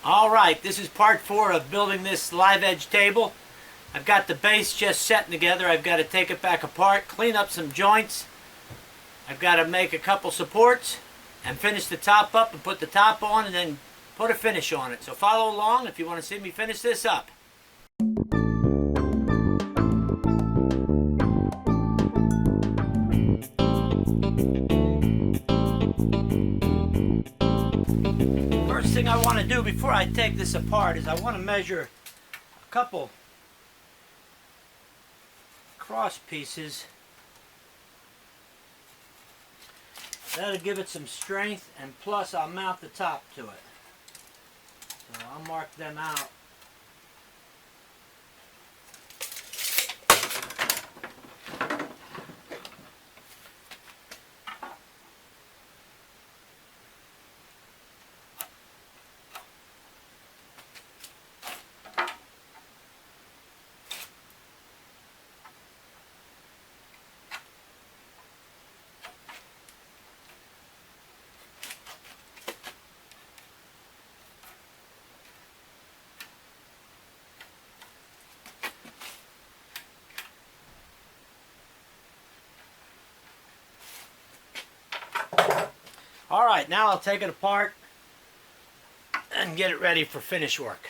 Alright, this is part 4 of building this live edge table. I've got the base just setting together. I've got to take it back apart, clean up some joints. I've got to make a couple supports and finish the top up and put the top on and then put a finish on it. So follow along if you want to see me finish this up. First thing I want to do before I take this apart is I want to measure a couple cross pieces. That'll give it some strength, and plus I'll mount the top to it. So I'll mark them out. Alright, now I'll take it apart and get it ready for finish work.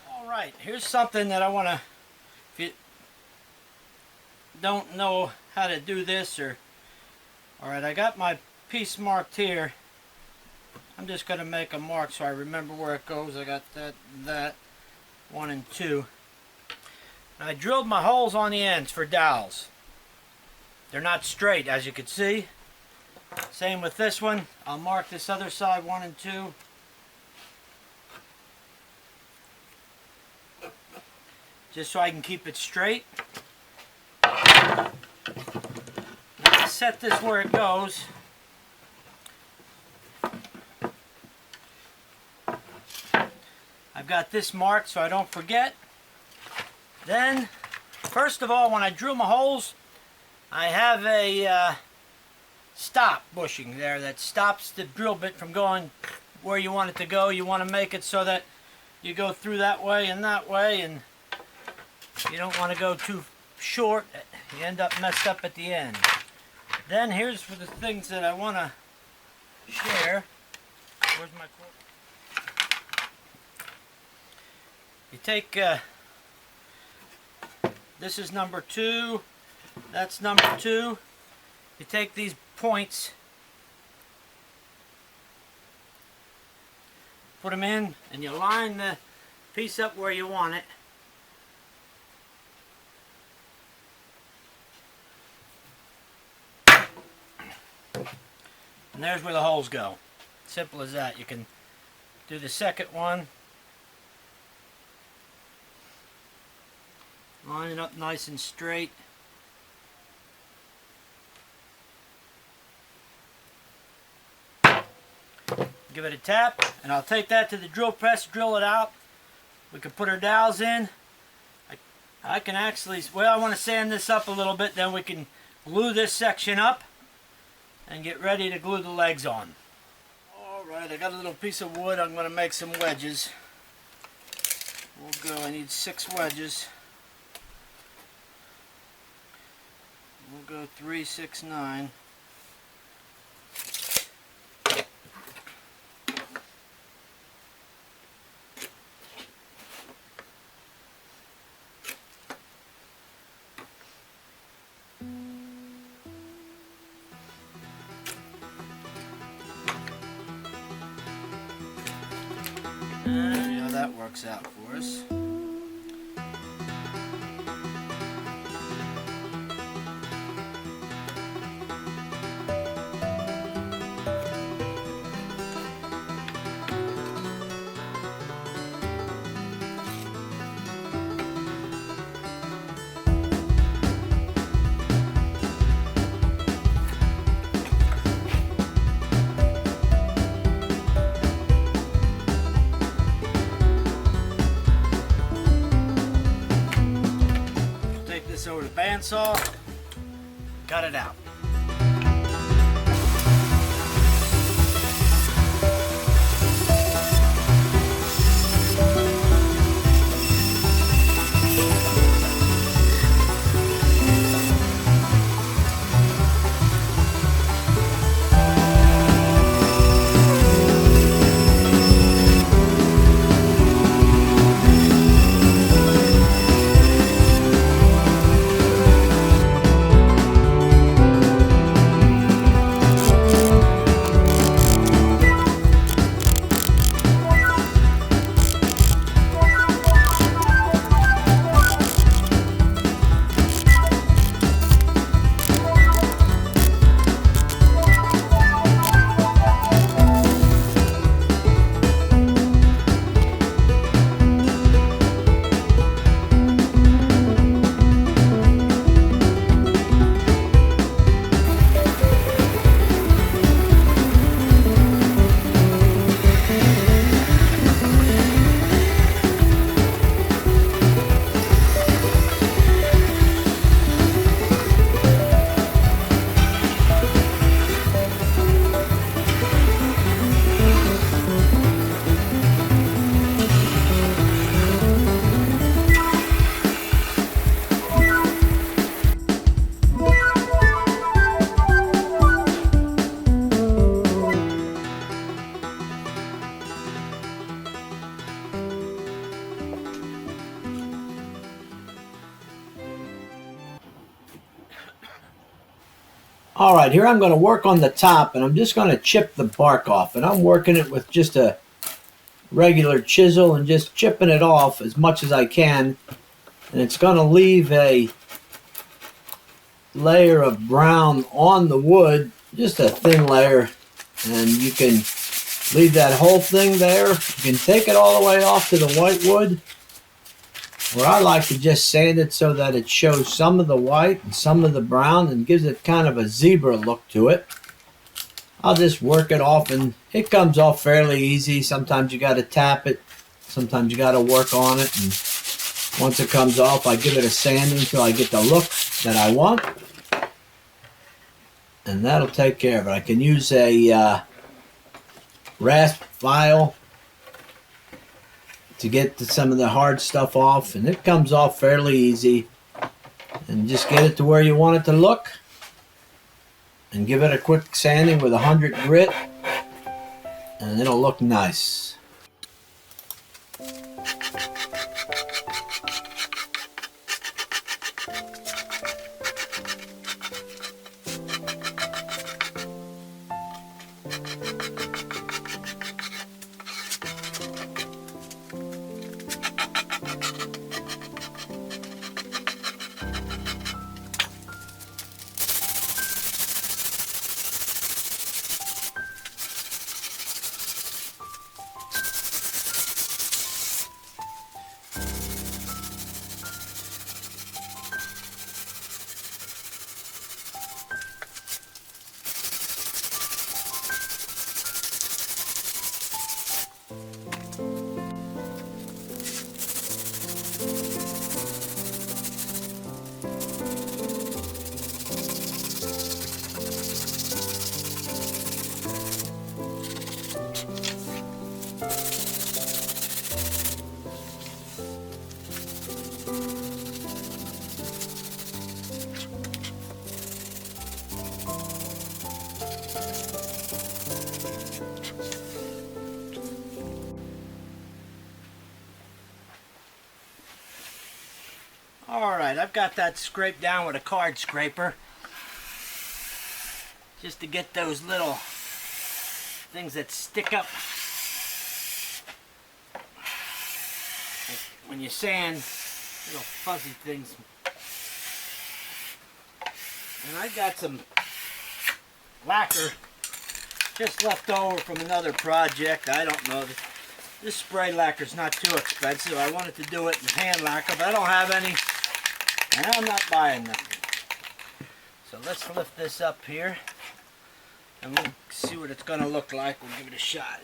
Alright, here's something that I want to, if you don't know how to do this, alright, I got my piece marked here. I'm just going to make a mark so I remember where it goes. I got that, 1 and 2. And I drilled my holes on the ends for dowels. They're not straight, as you can see. Same with this one. I'll mark this other side 1 and 2. Just so I can keep it straight. Now to set this where it goes. I've got this marked so I don't forget. Then, first of all, when I drill my holes, I have a stop bushing there that stops the drill bit from going where you want it to go. You want to make it so that you go through that way, and you don't want to go too short. You end up messed up at the end. Then here's for the things that I want to share. Where's my cord? You take, this is number 2. That's number 2. You take these points, put them in, and you line the piece up where you want it. And there's where the holes go. Simple as that. You can do the second one. Line it up nice and straight. Give it a tap, and I'll take that to the drill press, drill it out. We can put our dowels in. I can actually, well, I want to sand this up a little bit, then we can glue this section up and get ready to glue the legs on. Alright, I got a little piece of wood. I'm going to make some wedges. We'll go, I need 6 wedges. We'll go 3, 6, 9. You know, that works out for us. Over the bandsaw, cut it out. Alright, here I'm going to work on the top, and I'm just going to chip the bark off. And I'm working it with just a regular chisel and just chipping it off as much as I can. And it's going to leave a layer of brown on the wood, just a thin layer. And you can leave that whole thing there. You can take it all the way off to the white wood. Where I like to just sand it so that it shows some of the white and some of the brown and gives it kind of a zebra look to it. I'll just work it off, and it comes off fairly easy. Sometimes you got to tap it. Sometimes you got to work on it. And once it comes off, I give it a sanding until I get the look that I want. And that'll take care of it. I can use a rasp file to get some of the hard stuff off, and it comes off fairly easy. And just get it to where you want it to look, and give it a quick sanding with 100 grit, and it'll look nice. Alright, I've got that scraped down with a card scraper, just to get those little things that stick up. Like when you sand, little fuzzy things. And I got some lacquer just left over from another project. I don't know. This spray lacquer is not too expensive. I wanted to do it in hand lacquer, but I don't have any. And I'm not buying nothing. So let's lift this up here, and we'll see what it's going to look like. We'll give it a shot.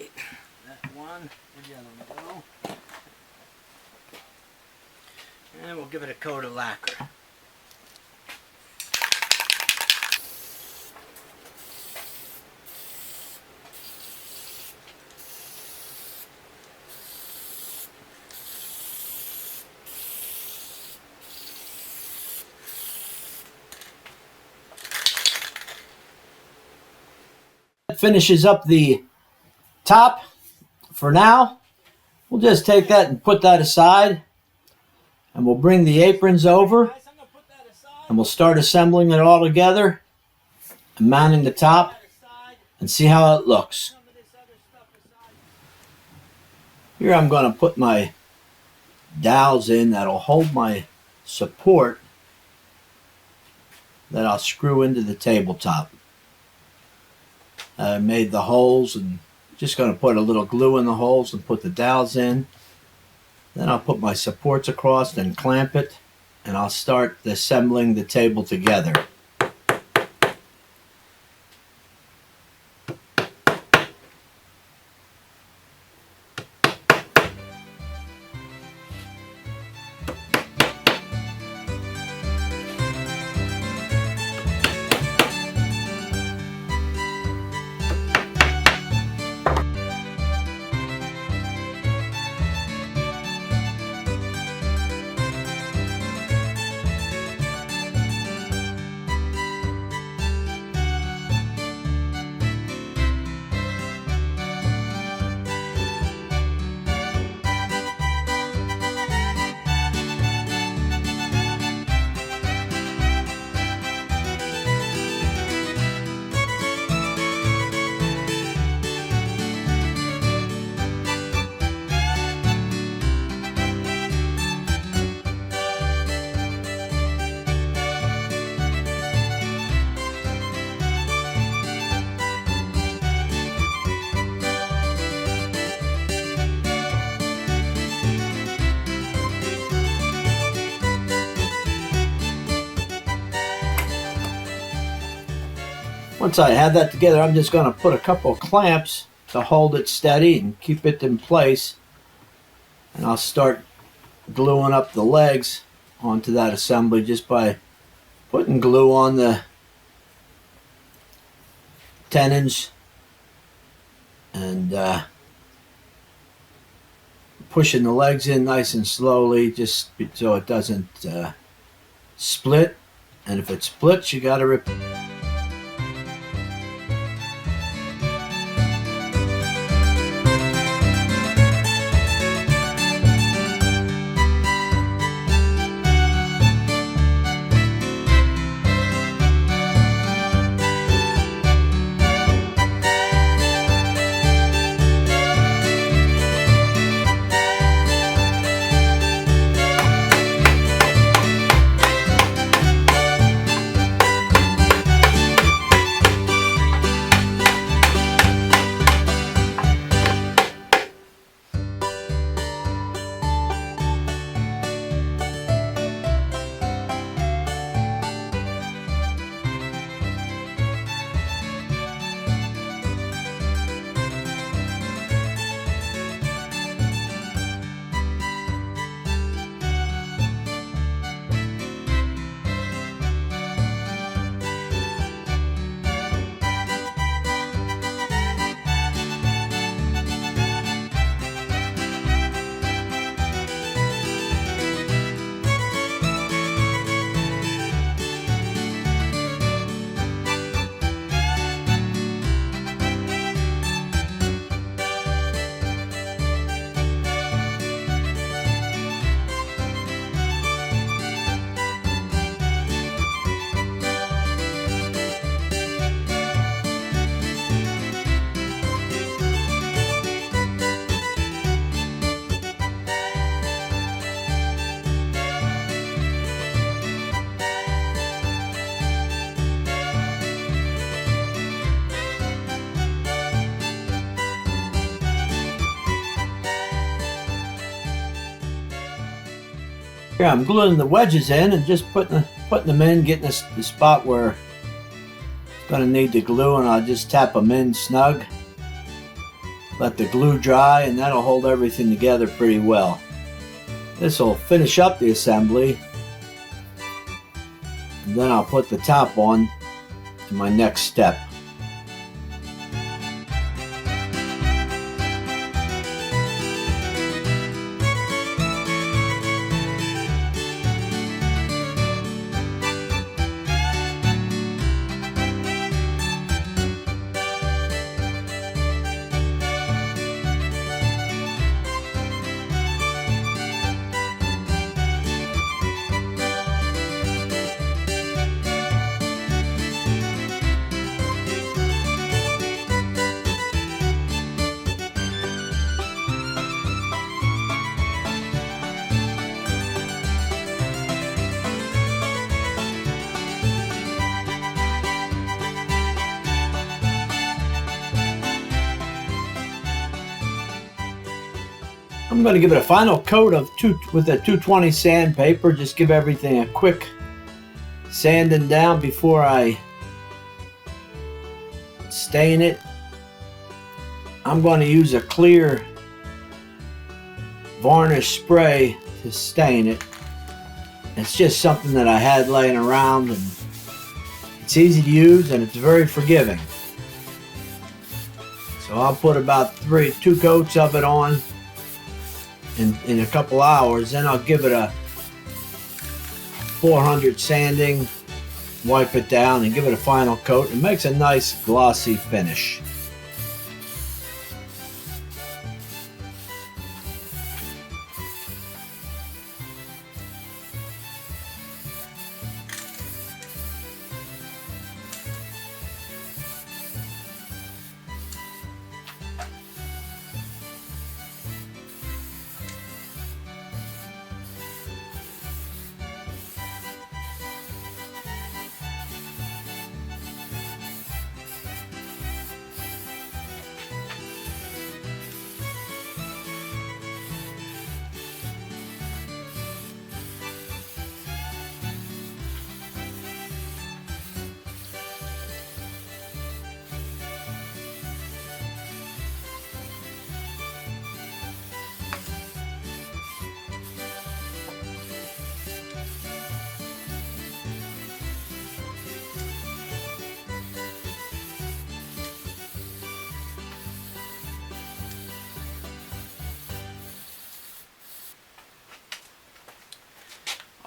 That one, where'd the other one go? And we'll give it a coat of lacquer. Finishes up the top for now. We'll just take that and put that aside, and we'll bring the aprons over, and we'll start assembling it all together and mounting the top and see how it looks. Here I'm going to put my dowels in that'll hold my support that I'll screw into the tabletop. I made the holes, and just going to put a little glue in the holes and put the dowels in. Then I'll put my supports across and clamp it, and I'll start assembling the table together. Once I have that together, I'm just going to put a couple of clamps to hold it steady and keep it in place. And I'll start gluing up the legs onto that assembly just by putting glue on the tenons and pushing the legs in nice and slowly, just so it doesn't split. And if it splits, you got to rip. Here I'm gluing the wedges in and just putting them in, getting the spot where it's going to need the glue, and I'll just tap them in snug. Let the glue dry, and that'll hold everything together pretty well. This will finish up the assembly, and then I'll put the top on to my next step. I'm going to give it a final coat with a 220 sandpaper. Just give everything a quick sanding down before I stain it. I'm going to use a clear varnish spray to stain it. It's just something that I had laying around, and it's easy to use and it's very forgiving. So I'll put about 2 coats of it on in a couple hours. Then I'll give it a 400 sanding, wipe it down, and give it a final coat. It makes a nice glossy finish.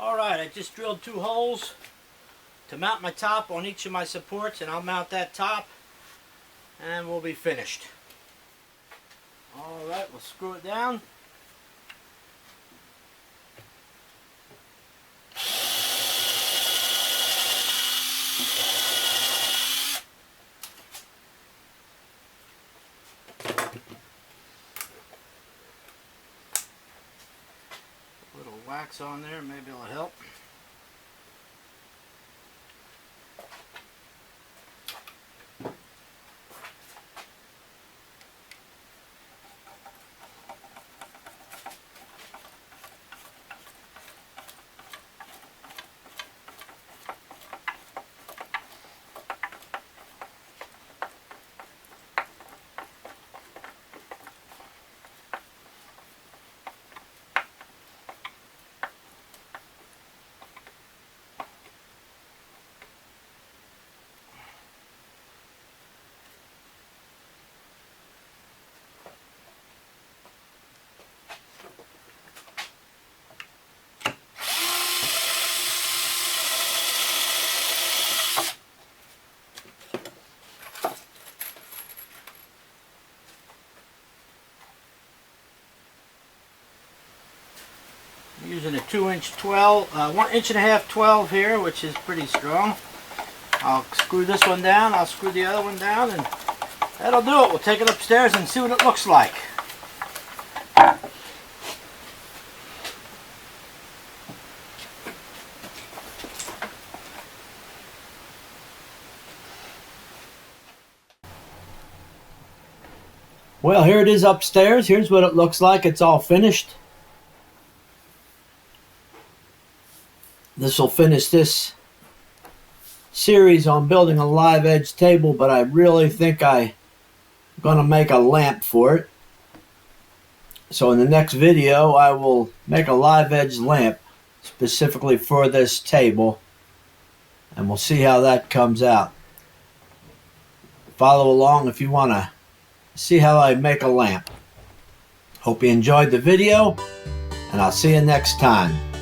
Alright, I just drilled 2 holes to mount my top on each of my supports, and I'll mount that top and we'll be finished. Alright, we'll screw it down. A little wax on there, maybe it'll help. Using a 2-inch 12, 1.5-inch 12 here, which is pretty strong. I'll screw this one down, I'll screw the other one down, and that'll do it. We'll take it upstairs and see what it looks like. Well, here it is upstairs. Here's what it looks like. It's all finished. This will finish this series on building a live edge table, but I really think I'm going to make a lamp for it. So in the next video, I will make a live edge lamp specifically for this table, and we'll see how that comes out. Follow along if you want to see how I make a lamp. Hope you enjoyed the video, and I'll see you next time.